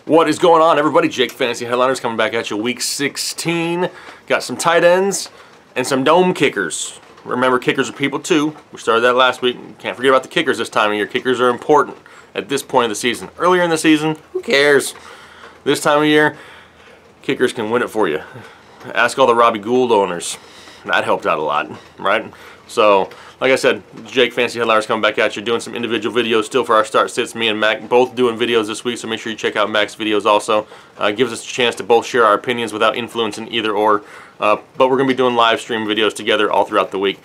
What is going on, everybody? Jake Fantasy Headliners coming back at you week 16. Got some tight ends and some dome kickers. Remember, kickers are people too. We started that last week. Can't forget about the kickers this time of year. Kickers are important at this point of the season. Earlier in the season, who cares? This time of year, kickers can win it for you. Ask all the Robbie Gould owners. That helped out a lot, right? So, like I said, Jake Fantasy Headliners coming back at you, doing some individual videos still for our start sits. Me and Mac both doing videos this week, so make sure you check out Mac's videos also. Gives us a chance to both share our opinions without influencing either or. But we're going to be doing live stream videos together all throughout the week.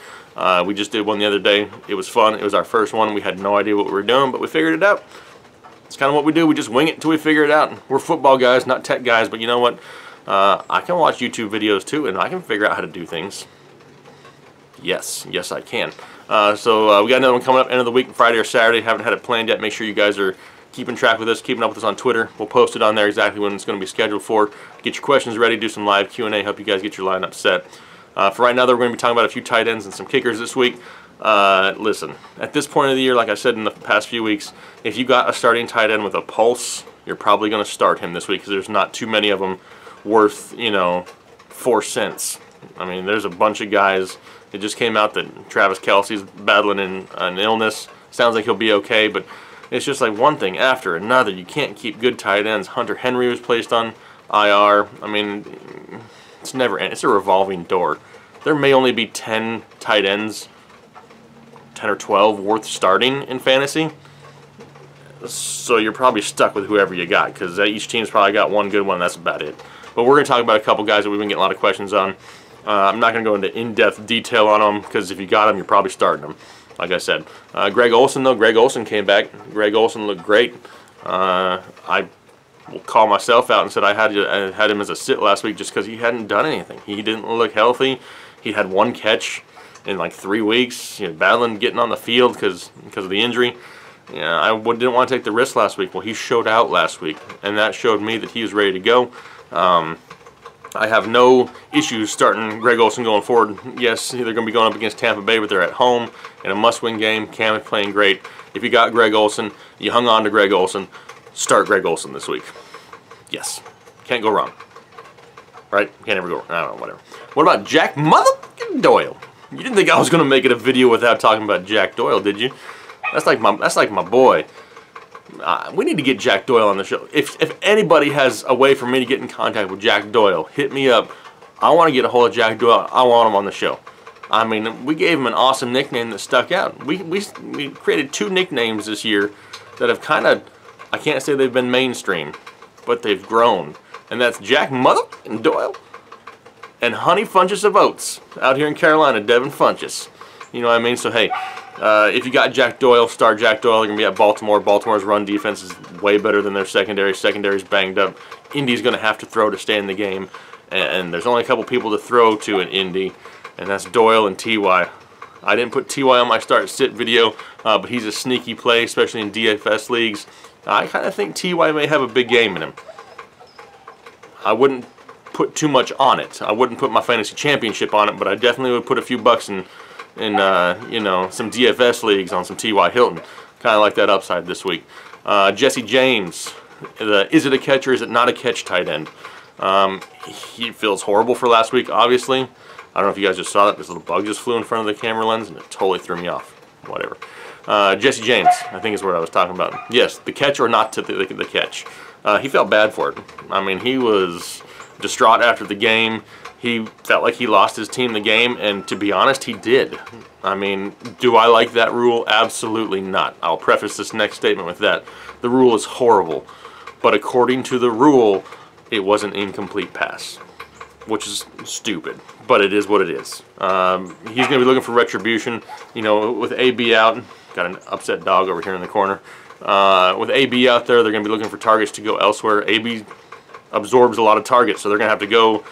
We just did one the other day. It was fun. It was our first one. We had no idea what we were doing, but we figured it out. It's kind of what we do. We just wing it until we figure it out. We're football guys, not tech guys, but you know what? I can watch YouTube videos too, and I can figure out how to do things. Yes, I can. So we got another one coming up end of the week, Friday or Saturday. Haven't had it planned yet. Make sure you guys are keeping track with us, keeping up with us on Twitter. We'll post it on there exactly when it's going to be scheduled for. Get your questions ready, do some live Q&A, help you guys get your lineup set. For right now, though, we're going to be talking about a few tight ends and some kickers this week. Listen, at this point of the year, like I said in the past few weeks, if you got a starting tight end with a pulse, you're probably going to start him this week because there's not too many of them worth, 4 cents. I mean, there's a bunch of guys. It just came out that Travis Kelce's battling an illness. Sounds like he'll be okay, but it's just like one thing after another. You can't keep good tight ends. Hunter Henry was placed on IR. I mean, it's a revolving door. There may only be 10 tight ends, 10 or 12 worth starting in fantasy. So you're probably stuck with whoever you got because each team's probably got one good one. That's about it. But we're going to talk about a couple guys that we've been getting a lot of questions on. I'm not going to go into in-depth detail on them because if you got them, you're probably starting them. Like I said, Greg Olsen, though, Greg Olsen came back. Greg Olsen looked great. I will call myself out and said I had him as a sit last week just because he hadn't done anything. He didn't look healthy. He had one catch in like 3 weeks. Battling getting on the field because of the injury. Yeah, I didn't want to take the risk last week. Well, he showed out last week, and that showed me that he was ready to go. I have no issues starting Greg Olsen going forward. Yes, they're going to be going up against Tampa Bay, but they're at home in a must-win game. Cam is playing great. If you got Greg Olsen, you hung on to Greg Olsen, start Greg Olsen this week. Yes, can't go wrong. Right? Can't ever go wrong. I don't know, whatever. What about Jack motherfucking Doyle? You didn't think I was going to make it a video without talking about Jack Doyle, did you? That's like my boy. We need to get Jack Doyle on the show. If anybody has a way for me to get in contact with Jack Doyle, hit me up. I want to get a hold of Jack Doyle. I want him on the show. I mean, we gave him an awesome nickname that stuck out. We created 2 nicknames this year that have kind of, I can't say they've been mainstream, but they've grown. And that's Jack motherfucking Doyle and Honey Funchess of Oats out here in Carolina, Devin Funchess. You know what I mean? So, hey, if you got Jack Doyle, start Jack Doyle. They're going to be at Baltimore. Baltimore's run defense is way better than their secondary. Secondary's banged up. Indy's going to have to throw to stay in the game. And there's only a couple people to throw to in Indy, and that's Doyle and T.Y. I didn't put T.Y. on my start-sit video, but he's a sneaky play, especially in DFS leagues. I kind of think T.Y. may have a big game in him. I wouldn't put too much on it. I wouldn't put my fantasy championship on it, but I definitely would put a few bucks in some DFS leagues on some T.Y. Hilton. Kind of like that upside this week. Jesse James, is it a catch or is it not a catch tight end? He feels horrible for last week, obviously. I don't know if you guys just saw that. This little bug just flew in front of the camera lens and it totally threw me off. Whatever. Jesse James, I think is what I was talking about. Yes, the catch or not to the catch. He felt bad for it. I mean, he was distraught after the game. He felt like he lost his team the game, and to be honest, he did. I mean, do I like that rule? Absolutely not. I'll preface this next statement with that. The rule is horrible, but according to the rule, it was an incomplete pass, which is stupid, but it is what it is. He's going to be looking for retribution, with AB out. Got an upset dog over here in the corner. With AB out there, they're going to be looking for targets to go elsewhere. AB absorbs a lot of targets, so they're going to have to go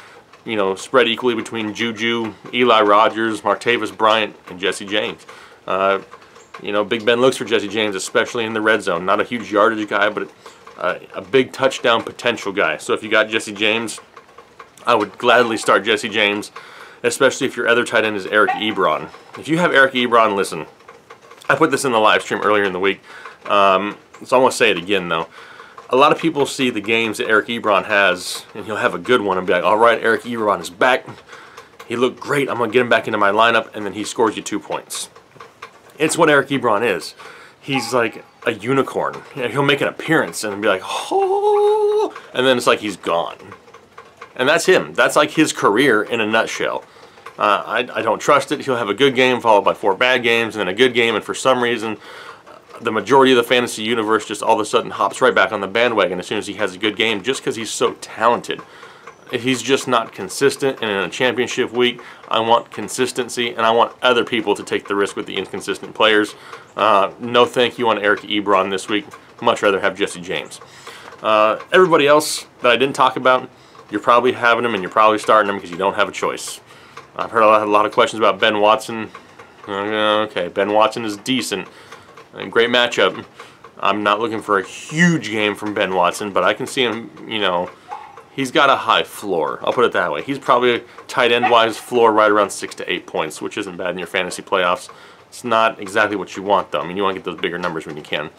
spread equally between Juju, Eli Rogers, Martavis Bryant, and Jesse James. Big Ben looks for Jesse James, especially in the red zone. Not a huge yardage guy, but a big touchdown potential guy. So if you got Jesse James, I would gladly start Jesse James, especially if your other tight end is Eric Ebron. If you have Eric Ebron, listen, I put this in the live stream earlier in the week, so I want to say it again, though. a lot of people see the games that Eric Ebron has, and he'll have a good one and be like, all right, Eric Ebron is back. He looked great. I'm going to get him back into my lineup, and then he scores you 2 points. It's what Eric Ebron is. He's like a unicorn. He'll make an appearance and be like, oh, and then it's like he's gone. And that's him. That's like his career in a nutshell. I don't trust it. He'll have a good game followed by 4 bad games and then a good game, and for some reason the majority of the fantasy universe just all of a sudden hops right back on the bandwagon as soon as he has a good game, just because he's so talented. He's just not consistent, and in a championship week, I want consistency, and I want other people to take the risk with the inconsistent players. No thank you on Eric Ebron this week. Much rather have Jesse James. Everybody else that I didn't talk about, you're probably having them, and you're probably starting them because you don't have a choice. I've heard a lot of questions about Ben Watson. Okay, Ben Watson is decent. Great matchup. I'm not looking for a huge game from Ben Watson, but I can see him, you know, he's got a high floor. I'll put it that way. He's probably a tight end-wise floor right around 6 to 8 points, which isn't bad in your fantasy playoffs. It's not exactly what you want, though. I mean, you want to get those bigger numbers when you can.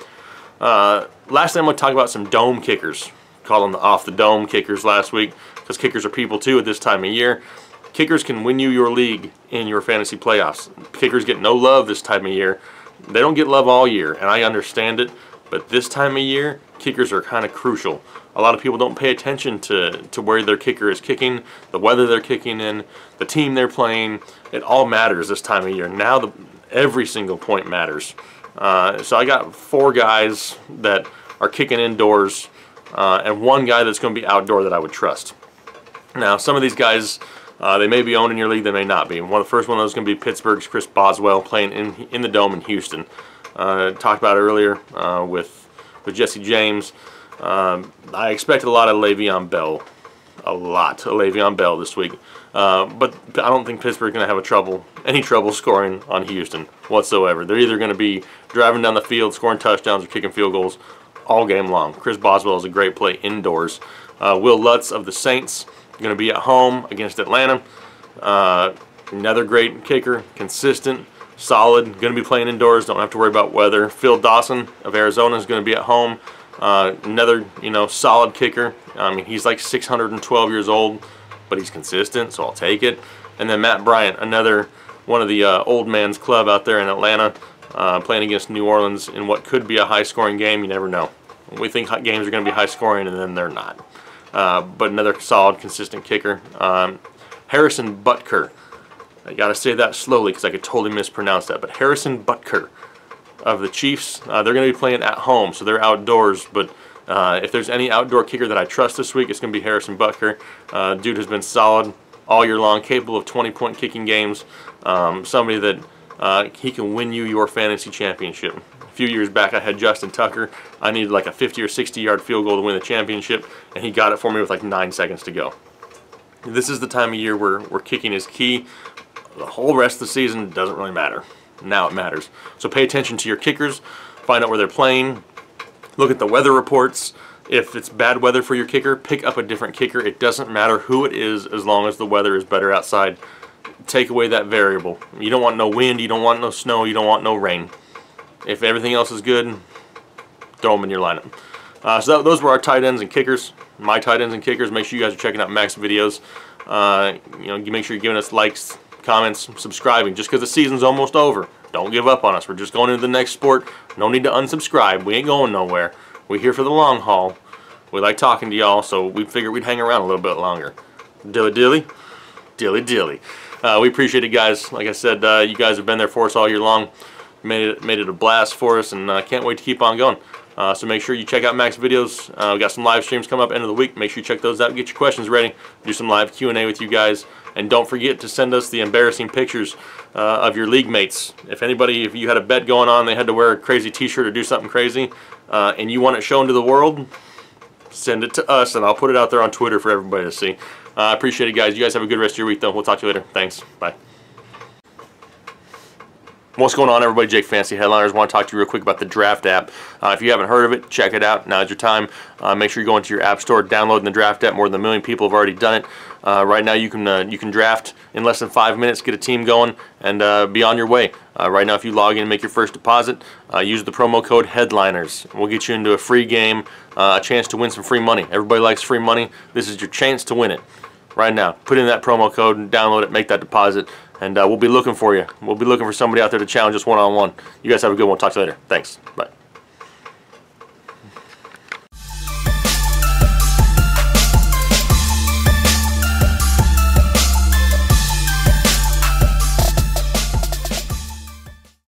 Last time I'm going to talk about some dome kickers. Call them the off-the-dome kickers last week, because kickers are people, too, at this time of year. Kickers can win you your league in your fantasy playoffs. Kickers get no love this time of year. They don't get love all year, and I understand it, but this time of year, kickers are kind of crucial. A lot of people don't pay attention to where their kicker is kicking, the weather they're kicking in, the team they're playing. It all matters this time of year. Now every single point matters. So I got 4 guys that are kicking indoors, and 1 guy that's going to be outdoor that I would trust. Now, some of these guys, they may be owned in your league, they may not be. The first one of those is going to be Pittsburgh's Chris Boswell playing in the Dome in Houston. Talked about it earlier with Jesse James. I expected a lot of Le'Veon Bell. A lot of Le'Veon Bell this week. But I don't think Pittsburgh's going to have any trouble scoring on Houston whatsoever. They're either going to be driving down the field, scoring touchdowns, or kicking field goals all game long. Chris Boswell is a great play indoors. Will Lutz of the Saints going to be at home against Atlanta. Another great kicker, consistent, solid, going to be playing indoors, don't have to worry about weather. Phil Dawson of Arizona is going to be at home. Another, solid kicker. I mean, he's like 612 years old, but he's consistent, so I'll take it. And then Matt Bryant, another one of the old man's club out there in Atlanta, playing against New Orleans in what could be a high-scoring game. You never know. We think games are going to be high-scoring, and then they're not. But another solid, consistent kicker. Harrison Butker. I got to say that slowly because I could totally mispronounce that. But Harrison Butker of the Chiefs, they're going to be playing at home, so they're outdoors. But if there's any outdoor kicker that I trust this week, it's going to be Harrison Butker. Dude has been solid all year long, capable of 20-point kicking games. Somebody that he can win you your fantasy championship. A few years back, I had Justin Tucker. I needed like a 50 or 60-yard field goal to win the championship, and he got it for me with like 9 seconds to go. This is the time of year where kicking is key. The whole rest of the season doesn't really matter. Now it matters. So pay attention to your kickers. Find out where they're playing. Look at the weather reports. If it's bad weather for your kicker, pick up a different kicker. It doesn't matter who it is as long as the weather is better outside. Take away that variable. You don't want no wind. You don't want no snow. You don't want no rain. If everything else is good, throw them in your lineup. So those were our tight ends and kickers. My tight ends and kickers. Make sure you guys are checking out Mac's videos. Make sure you're giving us likes, comments, subscribing. Just because the season's almost over, don't give up on us. We're just going into the next sport. No need to unsubscribe. We ain't going nowhere. We're here for the long haul. We like talking to y'all, so we figured we'd hang around a little bit longer. Dilly dilly, dilly dilly. We appreciate it, guys. Like I said, you guys have been there for us all year long. Made it a blast for us, and can't wait to keep on going. So make sure you check out Mac's videos. We got some live streams coming up end of the week. Make sure you check those out. Get your questions ready. Do some live Q&A with you guys. And don't forget to send us the embarrassing pictures of your league mates. If you had a bet going on, they had to wear a crazy t-shirt or do something crazy, and you want it shown to the world, send it to us, and I'll put it out there on Twitter for everybody to see. I appreciate it, guys. You guys have a good rest of your week, though. We'll talk to you later. Thanks. Bye. What's going on, everybody? Jake Fantasy Headliners. Want to talk to you real quick about the Draft app. If you haven't heard of it, check it out. Now's your time. Make sure you go into your app store, download the Draft app. More than 1 million people have already done it. Right now, you can draft in less than 5 minutes, get a team going, and be on your way. Right now, if you log in and make your first deposit, use the promo code Headliners. We'll get you into a free game, a chance to win some free money. Everybody likes free money. This is your chance to win it. Right now, put in that promo code and download it, make that deposit, and we'll be looking for you. We'll be looking for somebody out there to challenge us one-on-one. You guys have a good one. Talk to you later. Thanks. Bye.